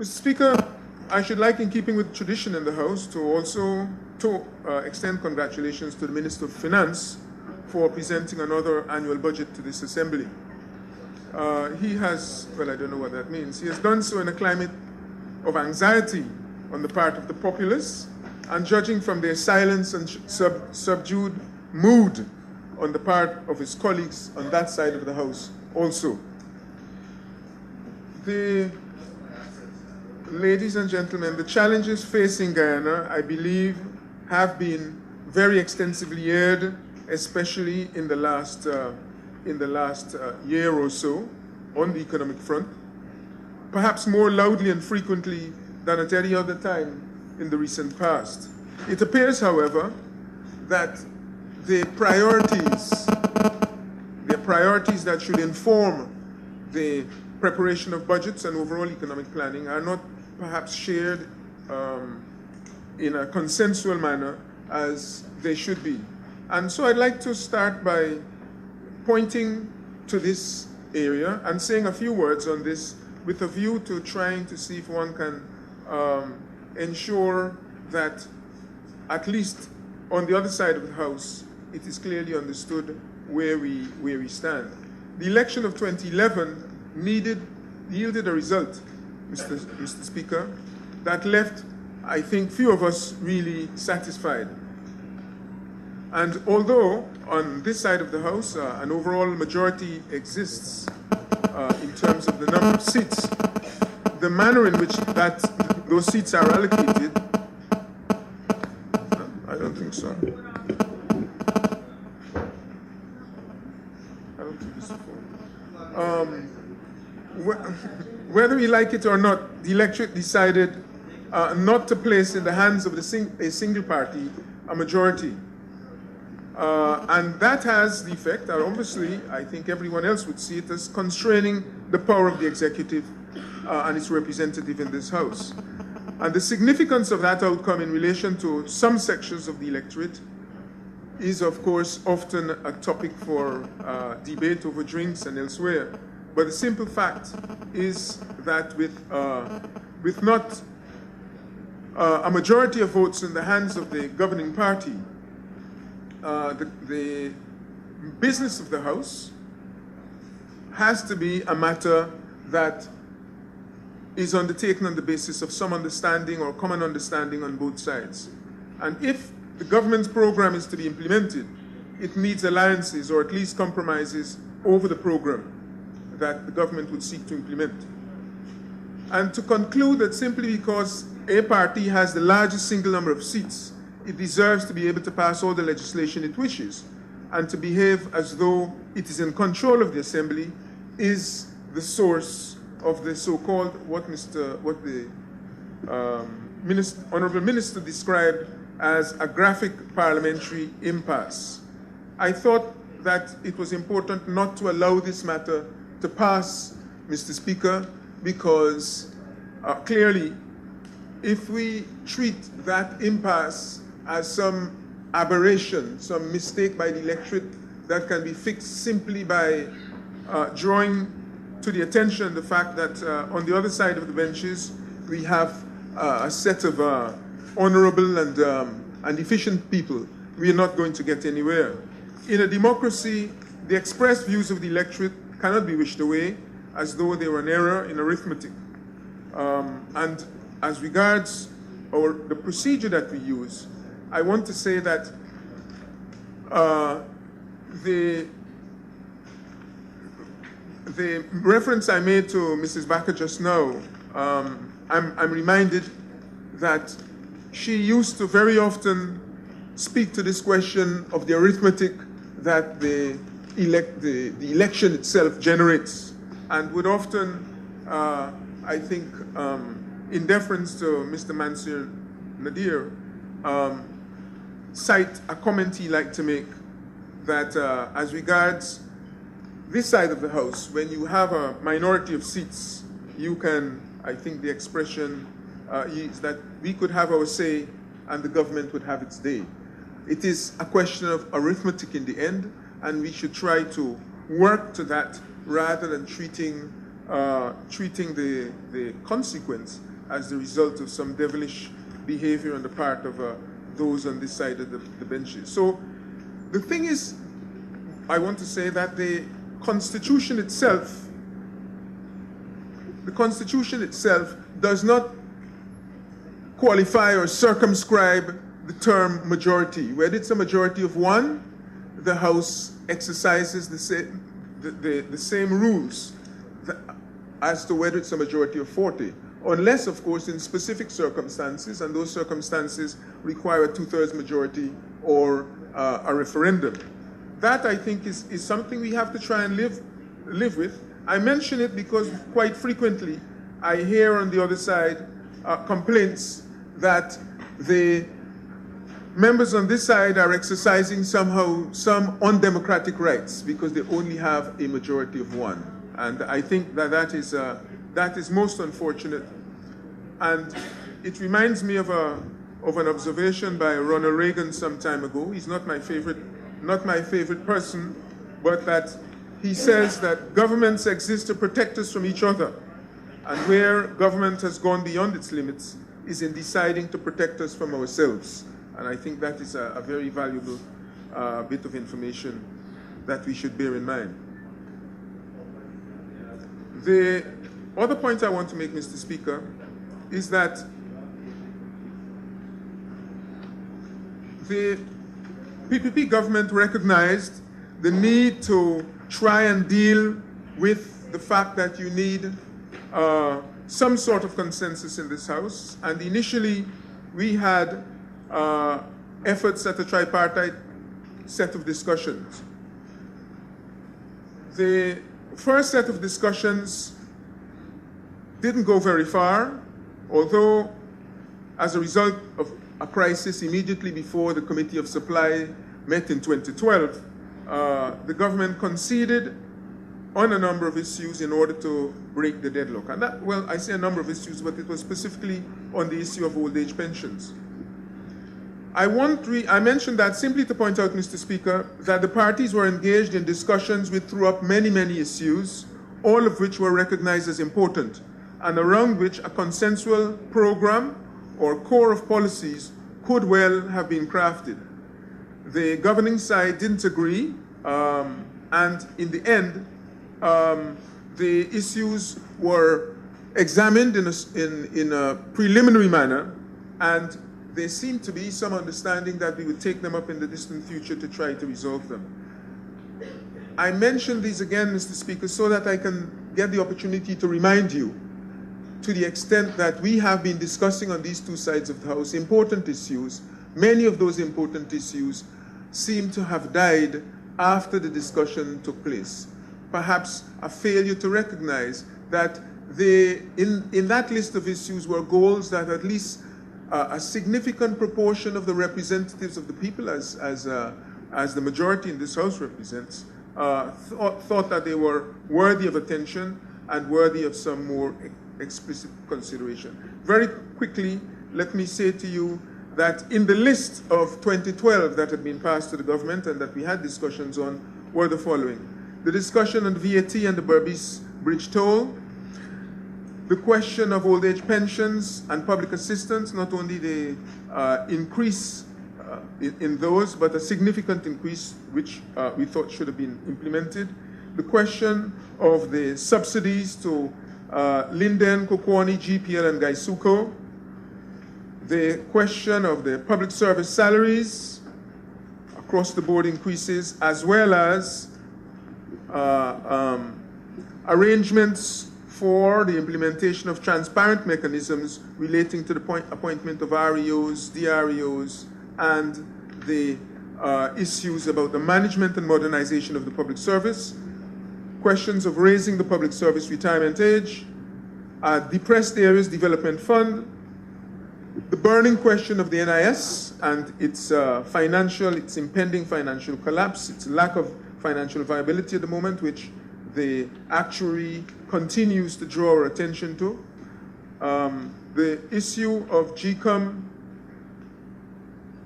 Mr. Speaker, I should like, in keeping with tradition in the House, to also extend congratulations to the Minister of Finance for presenting another annual budget to this Assembly. He has, well, I don't know what that means, he has done so in a climate of anxiety on the part of the populace, and judging from their silence and subdued mood on the part of his colleagues on that side of the House also. Ladies and gentlemen, the challenges facing Guyana, I believe, have been very extensively aired, especially in the last year or so on the economic front, perhaps more loudly and frequently than at any other time in the recent past. It appears, however, that the priorities that should inform the preparation of budgets and overall economic planning are not perhaps shared in a consensual manner as they should be. And so I'd like to start by pointing to this area and saying a few words on this with a view to trying to see if one can ensure that at least on the other side of the House, it is clearly understood where we stand. The election of 2011 yielded a result, Mr. Speaker, that left, I think, few of us really satisfied. And although on this side of the House an overall majority exists in terms of the number of seats, the manner in which those seats are allocated, I don't think so. I don't think this is whether we like it or not, the electorate decided not to place in the hands of a single party a majority. And that has the effect, and obviously I think everyone else would see it as constraining the power of the executive and its representative in this House. And the significance of that outcome in relation to some sections of the electorate is, of course, often a topic for debate over drinks and elsewhere. But the simple fact is that with not a majority of votes in the hands of the governing party, the business of the House has to be a matter that is undertaken on the basis of some understanding or common understanding on both sides. And if the government's program is to be implemented, it needs alliances or at least compromises over the program that the government would seek to implement. And to conclude that simply because a party has the largest single number of seats, it deserves to be able to pass all the legislation it wishes and to behave as though it is in control of the Assembly is the source of the so-called, what the Honourable Minister described as a graphic parliamentary impasse. I thought that it was important not to allow this matter to pass, Mr. Speaker, because clearly, if we treat that impasse as some aberration, some mistake by the electorate that can be fixed simply by drawing to the attention the fact that on the other side of the benches we have a set of honorable and efficient people, we are not going to get anywhere. In a democracy, the expressed views of the electorate cannot be wished away as though they were an error in arithmetic. And as regards the procedure that we use, I want to say that the reference I made to Mrs. Bakker just now, I'm reminded that she used to very often speak to this question of the arithmetic that the election itself generates, and would often, I think, in deference to Mr. Mansur Nadir, cite a comment he liked to make that as regards this side of the House, when you have a minority of seats, you can, I think the expression is that we could have our say and the government would have its day. It is a question of arithmetic in the end, and we should try to work to that rather than treating treating the consequence as the result of some devilish behavior on the part of those on this side of the benches. So the thing is, I want to say that the Constitution itself does not qualify or circumscribe the term majority. Whether it's a majority of one, the House exercises the same rules as to whether it's a majority of 40, unless, of course, in specific circumstances, and those circumstances require a 2/3 majority or a referendum. That, I think, is something we have to try and live with. I mention it because quite frequently I hear on the other side complaints that the members on this side are exercising somehow some undemocratic rights because they only have a majority of one. And I think that is most unfortunate. And it reminds me of an observation by Ronald Reagan some time ago. He's not my favorite person, but that he says that governments exist to protect us from each other. And where government has gone beyond its limits is in deciding to protect us from ourselves. And I think that is a very valuable bit of information that we should bear in mind. The other point I want to make, Mr. Speaker, is that the PPP government recognized the need to try and deal with the fact that you need some sort of consensus in this House. And initially, we had efforts at a tripartite set of discussions. The first set of discussions didn't go very far, although as a result of a crisis immediately before the Committee of Supply met in 2012, the government conceded on a number of issues in order to break the deadlock. And that, well, I say a number of issues, but it was specifically on the issue of old age pensions. I mentioned that simply to point out, Mr. Speaker, that the parties were engaged in discussions which threw up many, many issues, all of which were recognized as important, and around which a consensual program or core of policies could well have been crafted. The governing side didn't agree, and in the end, the issues were examined in a preliminary manner, and there seemed to be some understanding that we would take them up in the distant future to try to resolve them. I mention these again, Mr. Speaker, so that I can get the opportunity to remind you, to the extent that we have been discussing on these two sides of the House important issues. Many of those important issues seem to have died after the discussion took place. Perhaps a failure to recognize that in that list of issues were goals that at least a significant proportion of the representatives of the people, as the majority in this House represents, thought that they were worthy of attention and worthy of some more explicit consideration. Very quickly, let me say to you that in the list of 2012 that had been passed to the government and that we had discussions on were the following: the discussion on VAT and the Berbice Bridge toll, the question of old age pensions and public assistance, not only the increase in those, but a significant increase which we thought should have been implemented, the question of the subsidies to Linden, Kokwani, GPL, and Gaisuko, the question of the public service salaries, across the board increases, as well as arrangements for the implementation of transparent mechanisms relating to the appointment of REOs, DREOs, and the issues about the management and modernization of the public service, questions of raising the public service retirement age, depressed areas development fund, the burning question of the NIS and its impending financial collapse, its lack of financial viability at the moment, which the actuary continues to draw our attention to, the issue of GCOM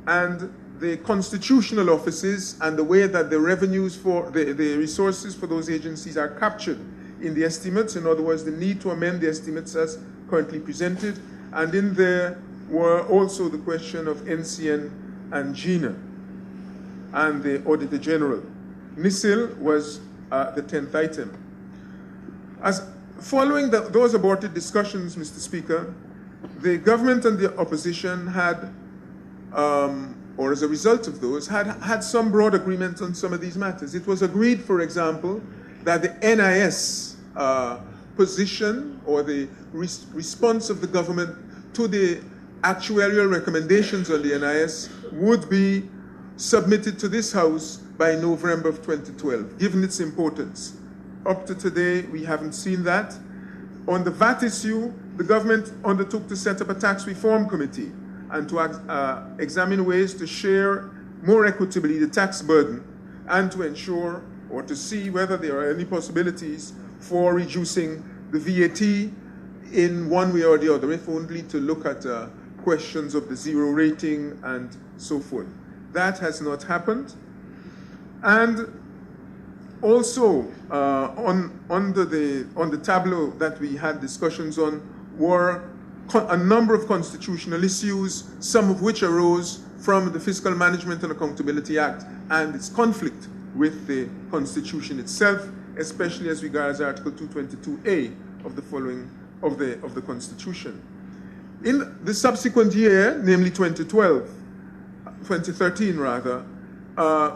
and the constitutional offices and the way that the revenues for the resources for those agencies are captured in the estimates, in other words, the need to amend the estimates as currently presented, and in there were also the question of NCN and GINA and the Auditor General. NISIL was the 10th item. Following those aborted discussions, Mr. Speaker, the government and the opposition had, or as a result of those, had some broad agreement on some of these matters. It was agreed, for example, that the NIS position or the response of the government to the actuarial recommendations on the NIS would be submitted to this House by November of 2012, given its importance. Up to today, we haven't seen that. On the VAT issue, the government undertook to set up a tax reform committee and to examine ways to share more equitably the tax burden and to ensure or to see whether there are any possibilities for reducing the VAT in one way or the other, if only to look at questions of the zero rating and so forth. That has not happened. And also, on the tableau that we had discussions on were a number of constitutional issues, some of which arose from the Fiscal Management and Accountability Act and its conflict with the Constitution itself, especially as regards Article 222A of the Constitution. In the subsequent year, namely 2013 rather,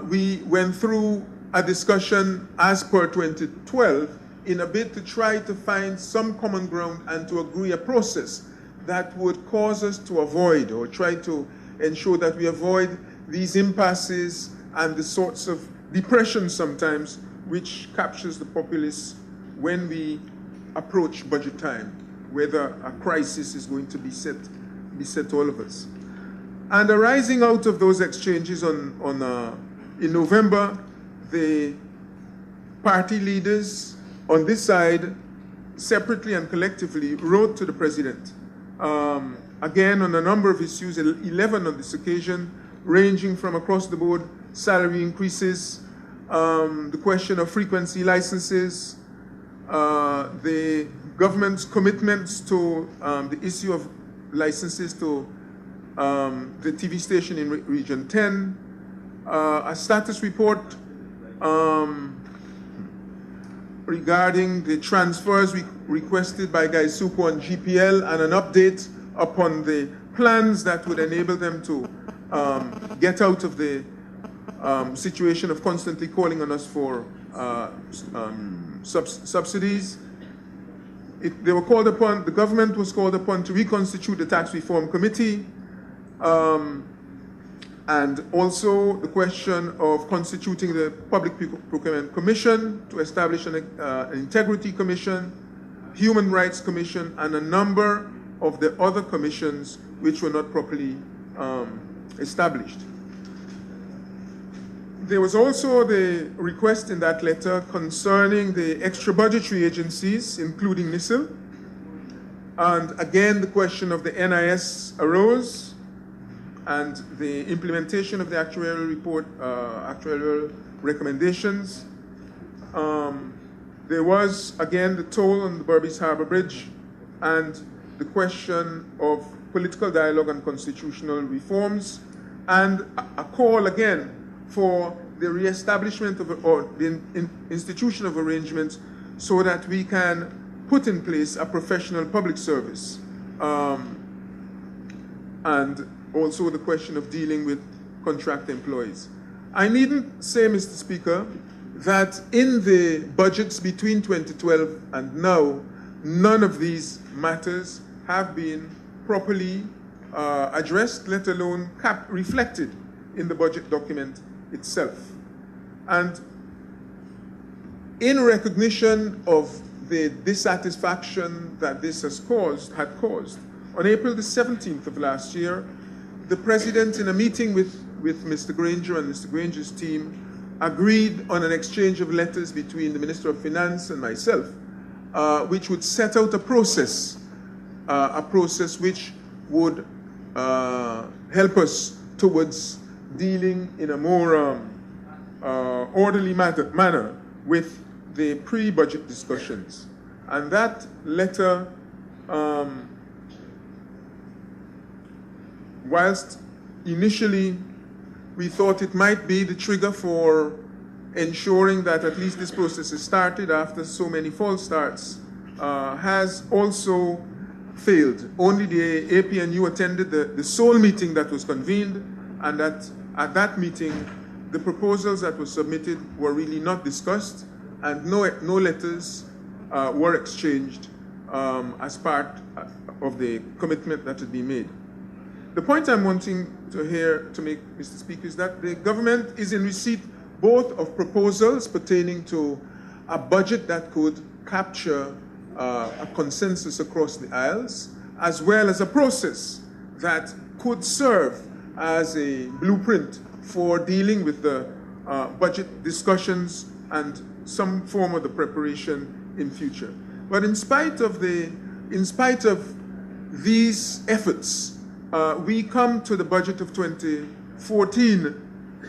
we went through a discussion as per 2012 in a bid to try to find some common ground and to agree a process that would cause us to avoid or try to ensure that we avoid these impasses and the sorts of depression sometimes which captures the populace when we approach budget time, whether a crisis is going to beset all of us. And arising out of those exchanges in November, the party leaders on this side, separately and collectively, wrote to the president, again on a number of issues, 11 on this occasion, ranging from across the board salary increases, the question of frequency licenses, the government's commitments to the issue of licenses to the TV station in Region 10, a status report regarding the transfers requested by Guy Supo and GPL, and an update upon the plans that would enable them to get out of the situation of constantly calling on us for subsidies. They were called upon, the government was called upon to reconstitute the Tax Reform Committee, and also the question of constituting the Public Procurement Commission, to establish an Integrity Commission, Human Rights Commission, and a number of the other commissions which were not properly established. There was also the request in that letter concerning the extra budgetary agencies, including NISIL. And again, the question of the NIS arose, and the implementation of the actuarial report, actuarial recommendations. There was, again, the toll on the Berbice Harbour Bridge and the question of political dialogue and constitutional reforms, and a call again for the reestablishment of, or the institution of arrangements so that we can put in place a professional public service. And also the question of dealing with contract employees. I needn't say, Mr. Speaker, that in the budgets between 2012 and now, none of these matters have been properly addressed, let alone reflected in the budget document itself. And in recognition of the dissatisfaction that this had caused, on April the 17th of last year, the President, in a meeting with Mr. Granger and Mr. Granger's team, agreed on an exchange of letters between the Minister of Finance and myself, which would set out a process which would help us towards dealing in a more orderly manner with the pre-budget discussions. And that letter, whilst initially we thought it might be the trigger for ensuring that at least this process is started after so many false starts, has also failed. Only the APNU attended the sole meeting that was convened, and at that meeting, the proposals that were submitted were really not discussed, and no letters were exchanged as part of the commitment that had been made. The point I'm wanting to make, Mr. Speaker, is that the government is in receipt both of proposals pertaining to a budget that could capture a consensus across the aisles, as well as a process that could serve as a blueprint for dealing with the budget discussions and some form of the preparation in future. But in spite of these efforts, we come to the budget of 2014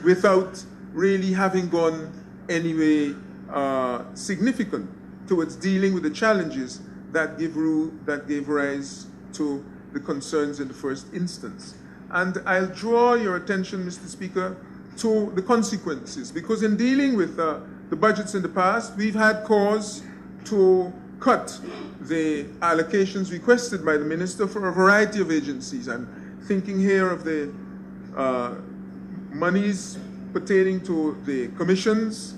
without really having gone any way significant towards dealing with the challenges that gave rise to the concerns in the first instance. And I'll draw your attention, Mr. Speaker, to the consequences, because in dealing with the budgets in the past, we've had cause to cut the allocations requested by the minister for a variety of agencies. I'm thinking here of the monies pertaining to the commissions,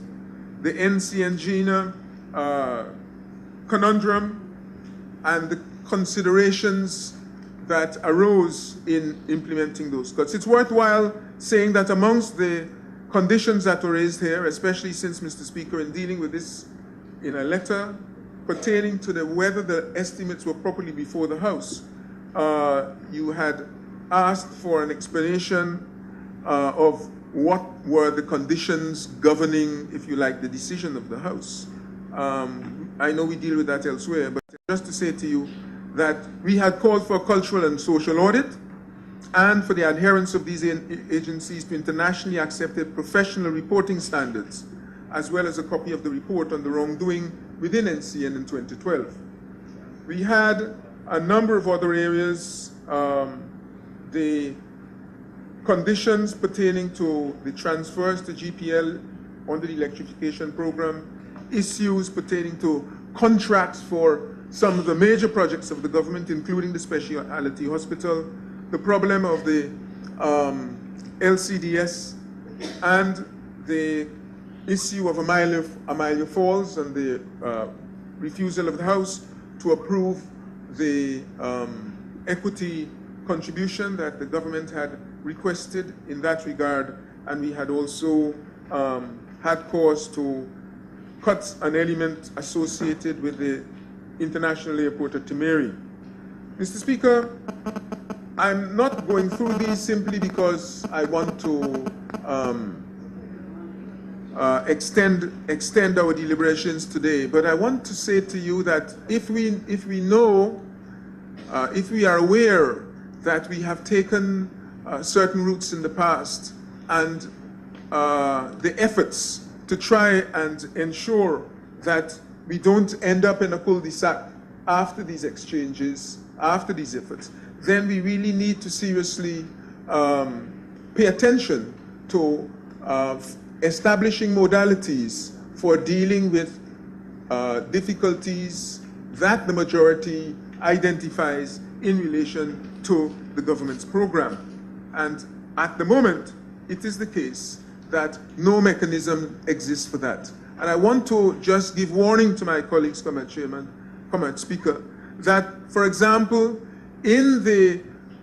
the NCNGINA conundrum, and the considerations that arose in implementing those cuts. It's worthwhile saying that amongst the conditions that were raised here, especially since, Mr. Speaker, in dealing with this in a letter pertaining to whether the estimates were properly before the House, you had asked for an explanation of what were the conditions governing, if you like, the decision of the House. I know we deal with that elsewhere, but just to say to you that we had called for a cultural and social audit and for the adherence of these agencies to internationally accepted professional reporting standards, as well as a copy of the report on the wrongdoing within NCN in 2012. We had a number of other areas, the conditions pertaining to the transfers to GPL under the electrification program, issues pertaining to contracts for some of the major projects of the government, including the specialty hospital, the problem of the LCDS, and the issue of Amalia Falls and the refusal of the House to approve the equity contribution that the government had requested in that regard, and we had also had cause to cut an element associated with the international airport at Timeri. Mr. Speaker, I'm not going through these simply because I want to extend our deliberations today, but I want to say to you that if we are aware that we have taken certain routes in the past, and the efforts to try and ensure that we don't end up in a cul-de-sac after these exchanges, after these efforts, then we really need to seriously pay attention to establishing modalities for dealing with difficulties that the majority identifies in relation to the government's program. And at the moment, it is the case that no mechanism exists for that. And I want to just give warning to my colleagues, Speaker, that, for example, in the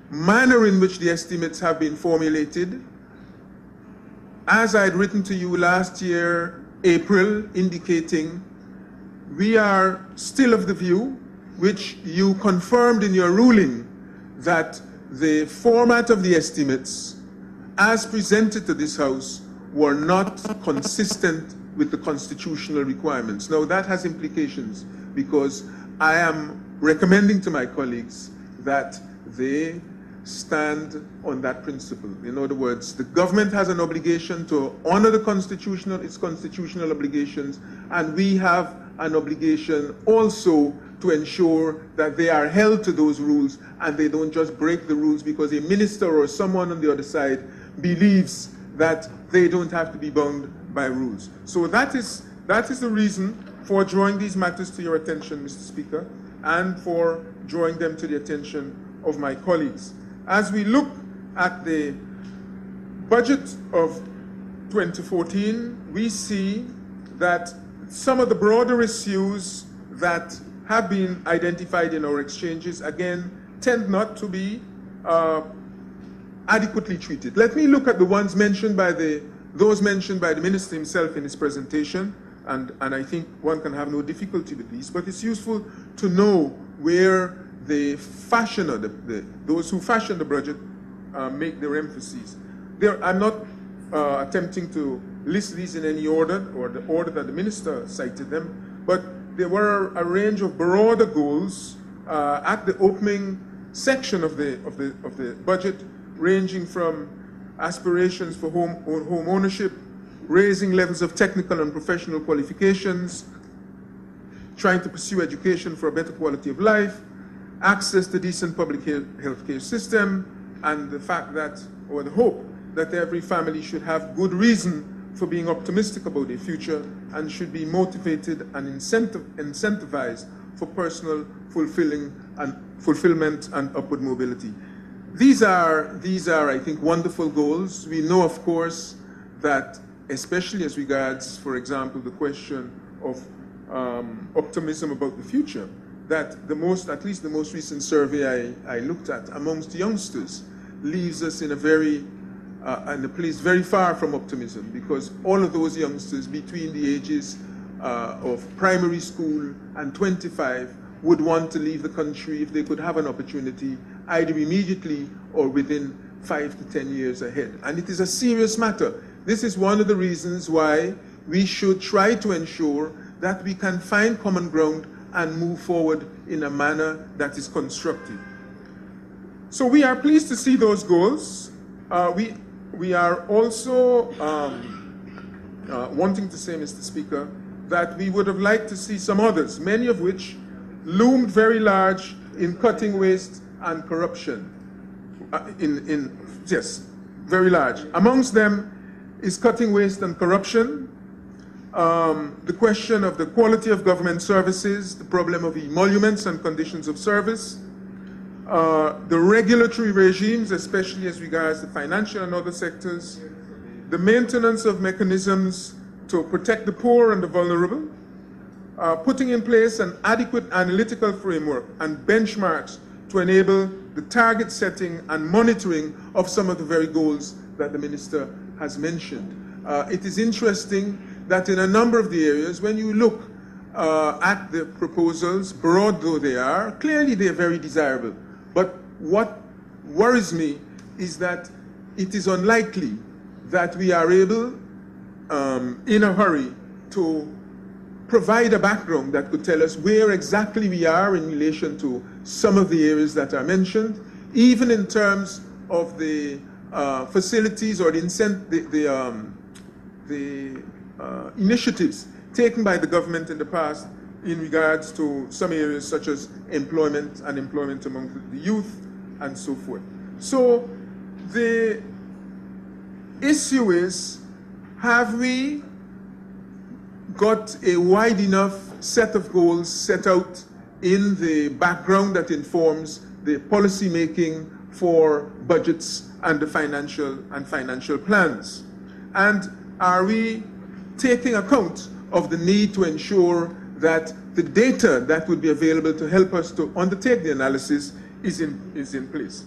manner in which the estimates have been formulated, as I had written to you last year, April, indicating we are still of the view, which you confirmed in your ruling, that the format of the estimates as presented to this House were not consistent with the constitutional requirements. Now that has implications, because I am recommending to my colleagues that they stand on that principle. In other words, the government has an obligation to honor its constitutional obligations, and we have an obligation also to ensure that they are held to those rules and they don't just break the rules because a minister or someone on the other side believes that they don't have to be bound by rules. So that is the reason for drawing these matters to your attention, Mr. Speaker, and for drawing them to the attention of my colleagues. As we look at the budget of 2014, we see that some of the broader issues that have been identified in our exchanges, again, tend not to be adequately treated. Let me look at the ones mentioned by those mentioned by the minister himself in his presentation, and I think one can have no difficulty with these, but it's useful to know where the fashioner, those who fashion the budget, make their emphases. I'm not attempting to list these in any order, or the order that the minister cited them, but there were a range of broader goals at the opening section of the budget, ranging from aspirations for home ownership, raising levels of technical and professional qualifications, trying to pursue education for a better quality of life, access to decent public health care system, and the fact that, or the hope that every family should have good reason for being optimistic about their future and should be motivated and incentivized for personal fulfillment and upward mobility. These are, I think, wonderful goals. We know, of course, that especially as regards, for example, the question of optimism about the future, that at least the most recent survey I looked at amongst youngsters leaves us in a place very far from optimism, because all of those youngsters between the ages of primary school and 25 would want to leave the country if they could have an opportunity, either immediately or within 5 to 10 years ahead. And it is a serious matter. This is one of the reasons why we should try to ensure that we can find common ground and move forward in a manner that is constructive. So we are pleased to see those goals. We are also wanting to say, Mr. Speaker, that we would have liked to see some others, many of which loomed very large in cutting waste and corruption. Yes, very large. Amongst them is cutting waste and corruption, the question of the quality of government services, the problem of emoluments and conditions of service, the regulatory regimes, especially as regards the financial and other sectors, the maintenance of mechanisms to protect the poor and the vulnerable, putting in place an adequate analytical framework and benchmarks to enable the target setting and monitoring of some of the very goals that the minister has mentioned. It is interesting that in a number of the areas, when you look at the proposals, broad though they are, clearly they are very desirable. But what worries me is that it is unlikely that we are able, in a hurry, to provide a background that could tell us where exactly we are in relation to some of the areas that are mentioned, even in terms of the facilities or the initiatives taken by the government in the past in regards to some areas such as employment and employment among the youth and so forth. So the issue is, have we got a wide enough set of goals set out in the background that informs the policy making for budgets and the financial plans? And are we taking account of the need to ensure that the data that would be available to help us to undertake the analysis is in place?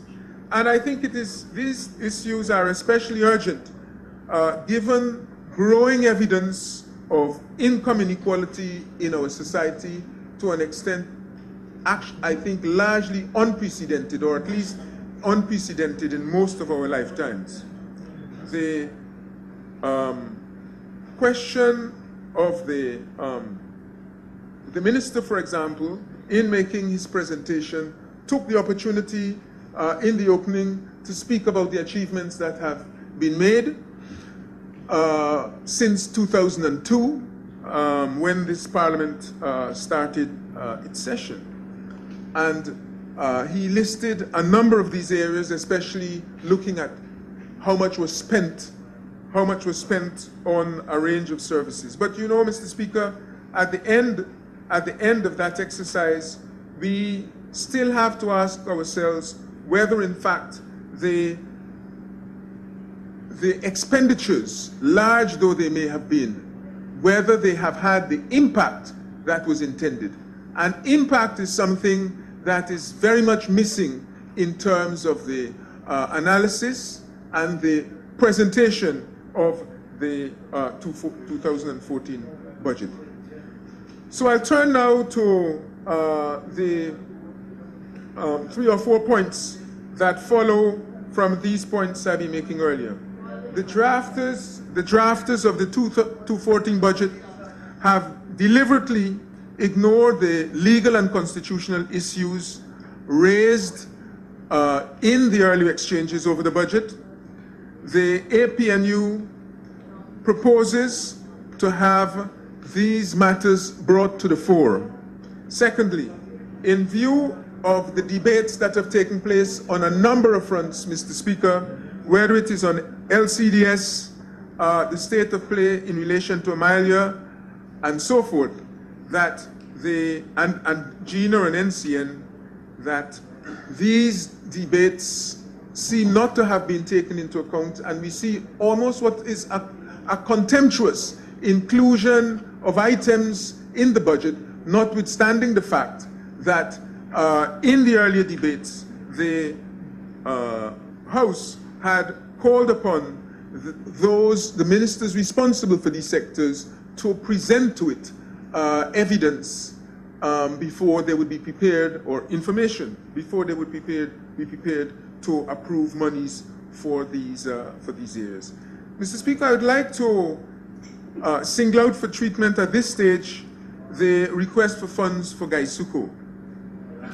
And I think these issues are especially urgent given growing evidence of income inequality in our society to an extent, I think, largely unprecedented, or at least unprecedented in most of our lifetimes. The question of the minister, for example, in making his presentation, took the opportunity in the opening to speak about the achievements that have been made since 2002, when this Parliament started its session. And he listed a number of these areas, especially looking at how much was spent on a range of services. But you know, Mr. Speaker, at the end of that exercise, we still have to ask ourselves whether, in fact, the expenditures, large though they may have been, whether they have had the impact that was intended. And impact is something that is very much missing in terms of the analysis and the presentation of the 2014 budget. So I'll turn now to the 3 or 4 points that follow from these points I've been making earlier. The drafters of the 2014 budget have deliberately ignored the legal and constitutional issues raised in the earlier exchanges over the budget. The APNU proposes to have these matters brought to the fore. Secondly, in view of the debates that have taken place on a number of fronts, Mr. Speaker, whether it is on LCDS, the state of play in relation to Amalia, and so forth, that and GINA and NCN, that these debates seem not to have been taken into account, and we see almost what is a contemptuous inclusion of items in the budget, notwithstanding the fact that in the earlier debates, the House had called upon the ministers responsible for these sectors to present to it evidence before they would be prepared, or information before they would be prepared to approve monies for these areas. Mr. Speaker, I would like to single out for treatment at this stage the request for funds for Gaisuko.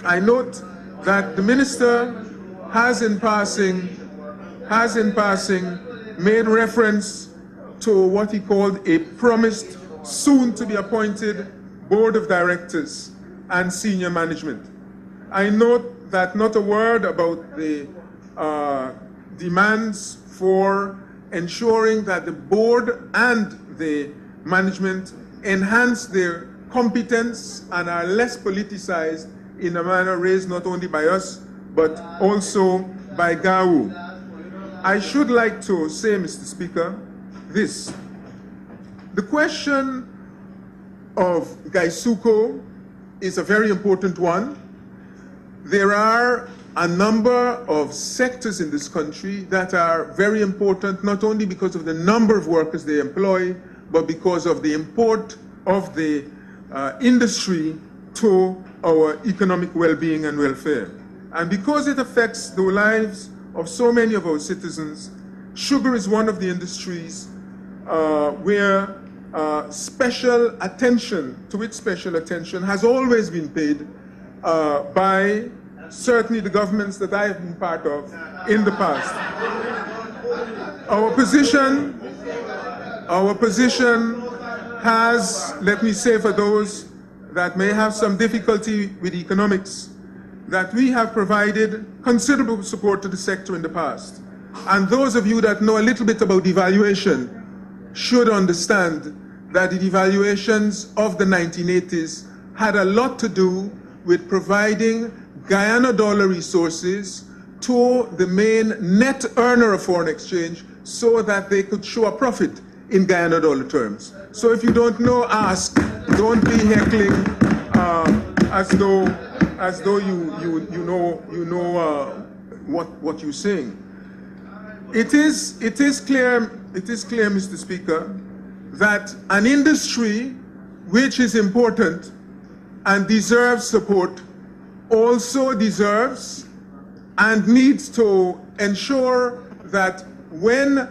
I note that the minister has in passing made reference to what he called a promised soon to be appointed board of directors and senior management. I note that not a word about the demands for ensuring that the board and the management enhance their competence and are less politicized in a manner raised not only by us, but also by GAU. I should like to say, Mr. Speaker, this. The question of Gaisuko is a very important one. There are a number of sectors in this country that are very important, not only because of the number of workers they employ, but because of the import of the industry to our economic well-being and welfare. And because it affects the lives of so many of our citizens, sugar is one of the industries where special attention has always been paid by certainly the governments that I have been part of in the past. Our position has, let me say for those that may have some difficulty with economics, that we have provided considerable support to the sector in the past. And those of you that know a little bit about devaluation should understand that the devaluations of the 1980s had a lot to do with providing Guyana dollar resources to the main net earner of foreign exchange so that they could show a profit in Guyana dollar terms. So if you don't know, ask. Don't be heckling as though you know what you're saying. It is clear, Mr. Speaker, that an industry which is important and deserves support also deserves and needs to ensure that when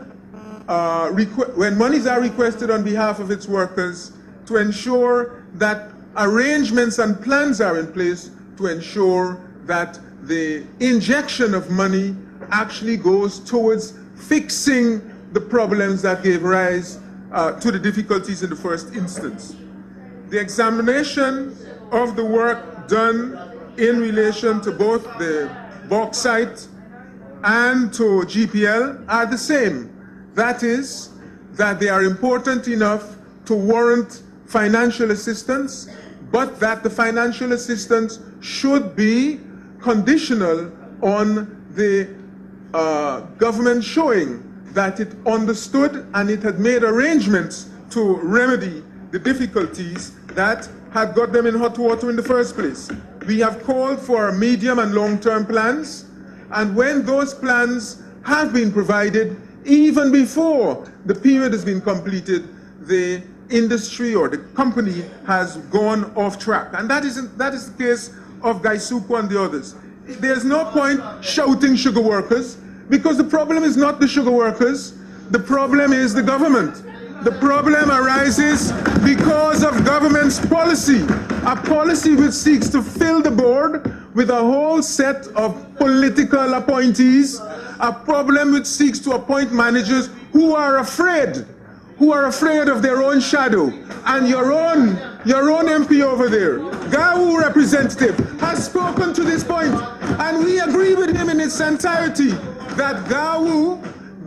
monies are requested on behalf of its workers, to ensure that arrangements and plans are in place to ensure that the injection of money actually goes towards fixing the problems that gave rise to the difficulties in the first instance. The examination of the work done in relation to both the bauxite and to GPL are the same. That is, that they are important enough to warrant financial assistance, but that the financial assistance should be conditional on the government showing that it understood and it had made arrangements to remedy the difficulties that had got them in hot water in the first place. We have called for medium and long-term plans, and when those plans have been provided, even before the period has been completed, the industry or the company has gone off track. And that is the case of Gaisuco and the others. There's no point shouting sugar workers, because the problem is not the sugar workers, the problem is the government. The problem arises because of government's policy, a policy which seeks to fill the board with a whole set of political appointees, a problem which seeks to appoint managers who are afraid of their own shadow. And your own MP over there, GAU representative, has spoken to this point, and we agree with him in its entirety that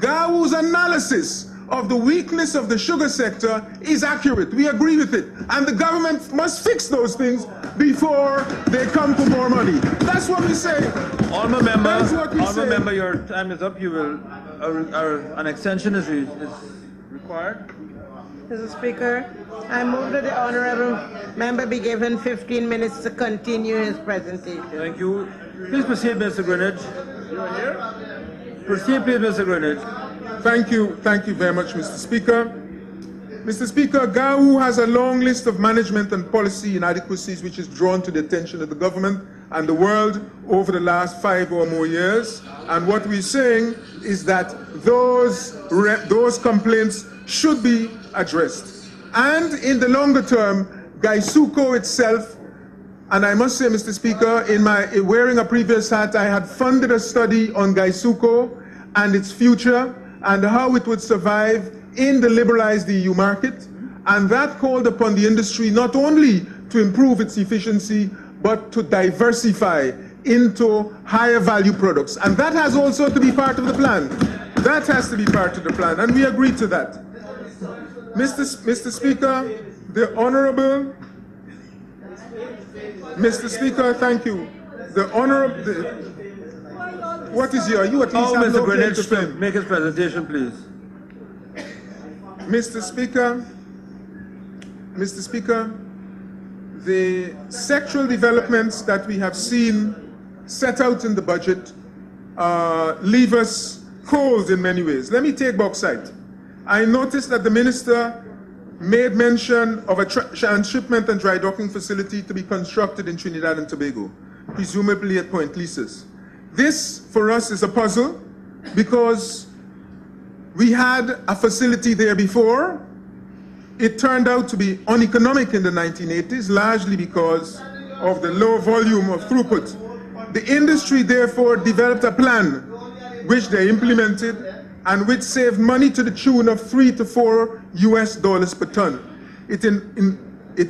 GAU's analysis of the weakness of the sugar sector is accurate. We agree with it. And the government must fix those things before they come for more money. That's what we say. Honourable member, your time is up. You will, an extension is required. Mr. Speaker, I move that the honourable member be given 15 minutes to continue his presentation. Thank you. Please proceed, Mr. Greenidge. You are here? Proceed, please, Mr. Greenidge. Thank you very much, Mr. Speaker. Mr. Speaker, GAU has a long list of management and policy inadequacies which is drawn to the attention of the government and the world over the last 5 or more years. And what we're saying is that those complaints should be addressed. And in the longer term, Gaisuco itself, and I must say, Mr. Speaker, in wearing a previous hat, I had funded a study on Gaisuco and its future and how it would survive in the liberalized EU market. And that called upon the industry not only to improve its efficiency, but to diversify into higher value products. And that has also to be part of the plan. That has to be part of the plan, and we agree to that. Mr. Speaker, the Honourable, Mr. Speaker, thank you. The Honourable, what is your, you at least have Mr. no claim to Greenidge, fame. make his presentation, please. Mr. Speaker, the sectoral developments that we have seen set out in the budget leave us cold in many ways. Let me take bauxite. I noticed that the minister made mention of a transshipment and dry docking facility to be constructed in Trinidad and Tobago, presumably at Point Lisas. This, for us, is a puzzle because we had a facility there before. It turned out to be uneconomic in the 1980s, largely because of the low volume of throughput. The industry, therefore, developed a plan which they implemented and which saved money to the tune of $3 to $4 US per ton. It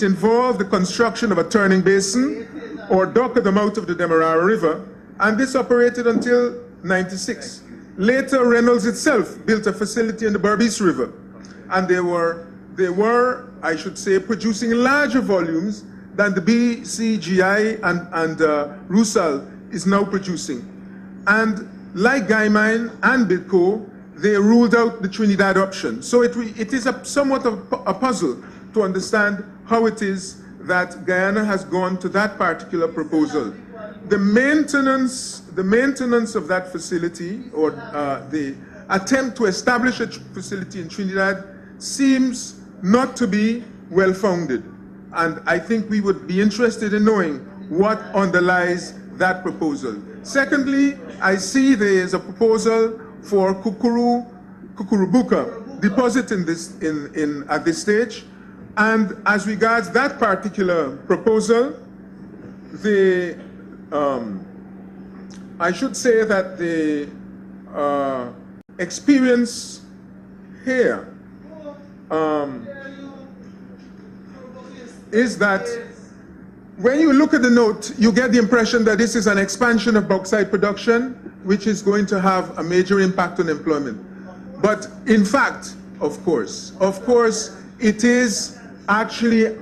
involved the construction of a turning basin or dock at the mouth of the Demerara River, and this operated until '96. Later, Reynolds itself built a facility in the Berbice River, and they were, I should say, producing larger volumes than the BCGI and Rusal is now producing. And like Guymine and Bidco, they ruled out the Trinidad option. So it is somewhat of a puzzle to understand how it is that Guyana has gone to that particular proposal. The maintenance of that facility, or the attempt to establish a facility in Trinidad, seems not to be well-founded. And I think we would be interested in knowing what underlies that proposal. Secondly, I see there is a proposal for Kukurubuka deposit at this stage. And as regards that particular proposal, I should say that the experience here is that when you look at the note, you get the impression that this is an expansion of bauxite production, which is going to have a major impact on employment. But in fact, of course, it is actually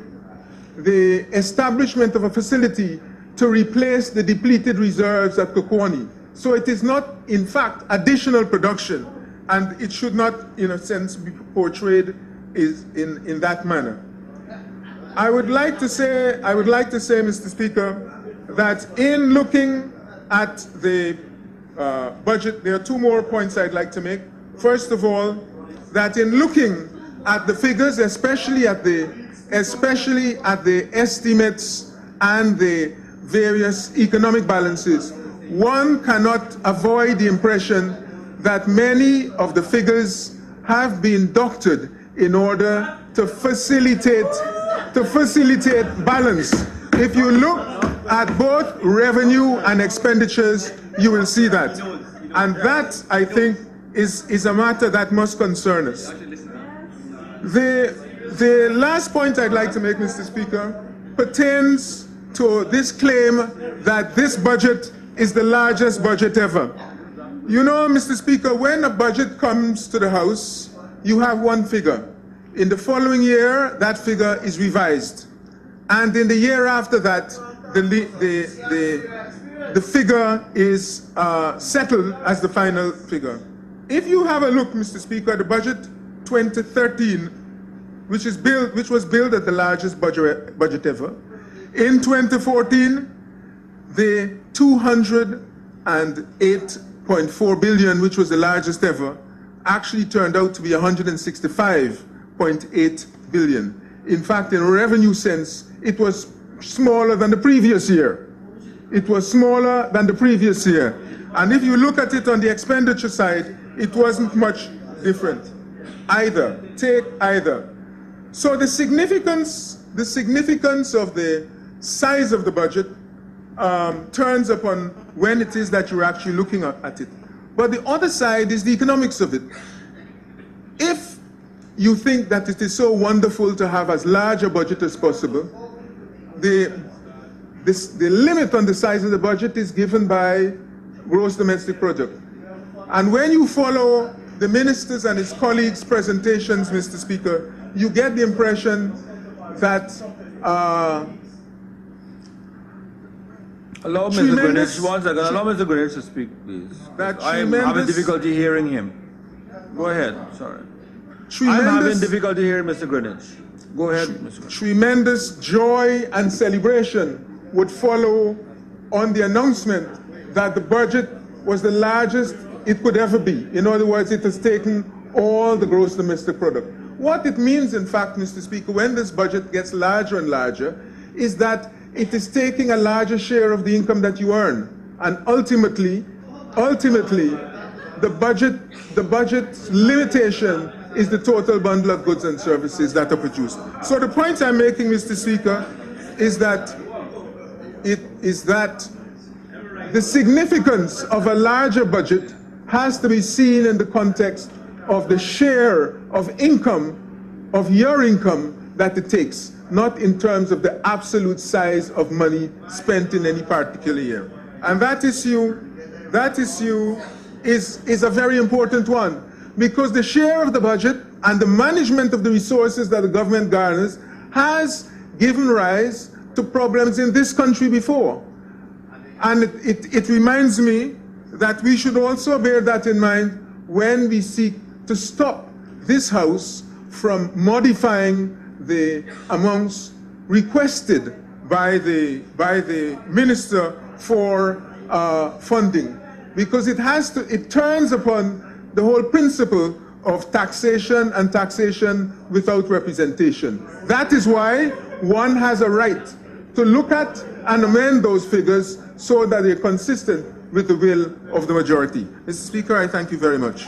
the establishment of a facility to replace the depleted reserves at Kokwani. So it is not, in fact, additional production, and it should not, in a sense, be portrayed in that manner. I would like to say, Mr. Speaker, that in looking at the budget, there are two more points I'd like to make. First of all, that in looking at the figures, especially at the estimates and the various economic balances, one cannot avoid the impression that many of the figures have been doctored in order to facilitate balance. If you look at both revenue and expenditures, you will see that. And that, I think, is a matter that must concern us. The last point I'd like to make, Mr. Speaker, pertains to this claim that this budget is the largest budget ever. You know, Mr. Speaker, when a budget comes to the House, you have one figure. In the following year, that figure is revised. And in the year after that, the figure is settled as the final figure. If you have a look, Mr. Speaker, at the budget 2013, which was billed at the largest budget ever, in 2014, the 208.4 billion, which was the largest ever, actually turned out to be 165.8 billion. In fact, in a revenue sense, it was smaller than the previous year. It was smaller than the previous year. And if you look at it on the expenditure side, it wasn't much different either. Take either. So the significance of the size of the budget turns upon when it is that you're actually looking at it. But the other side is the economics of it. If you think that it is so wonderful to have as large a budget as possible, the limit on the size of the budget is given by gross domestic product. And when you follow the minister's and his colleagues' presentations, Mr. Speaker, you get the impression that allow Mr. Greenidge, one second. Allow Mr. Greenidge to speak, please. I'm having difficulty hearing him. Go ahead. Sorry. I'm having difficulty hearing Mr. Greenidge. Go ahead, Mr. Greenidge. Tremendous joy and celebration would follow on the announcement that the budget was the largest it could ever be. In other words, it has taken all the gross domestic product. What it means, in fact, Mr. Speaker, when this budget gets larger and larger, is that it is taking a larger share of the income that you earn. And ultimately, the budget's limitation is the total bundle of goods and services that are produced. So the point I'm making, Mr. Speaker, is that the significance of a larger budget has to be seen in the context of the share of income, of your income, that it takes, not in terms of the absolute size of money spent in any particular year. And that issue is a very important one, because the share of the budget and the management of the resources that the government garners has given rise to problems in this country before. And it reminds me that we should also bear that in mind when we seek to stop this House from modifying the amounts requested by the minister for funding, because it turns upon the whole principle of taxation and taxation without representation. That is why one has a right to look at and amend those figures so that they're consistent with the will of the majority. Mr. Speaker, I thank you very much.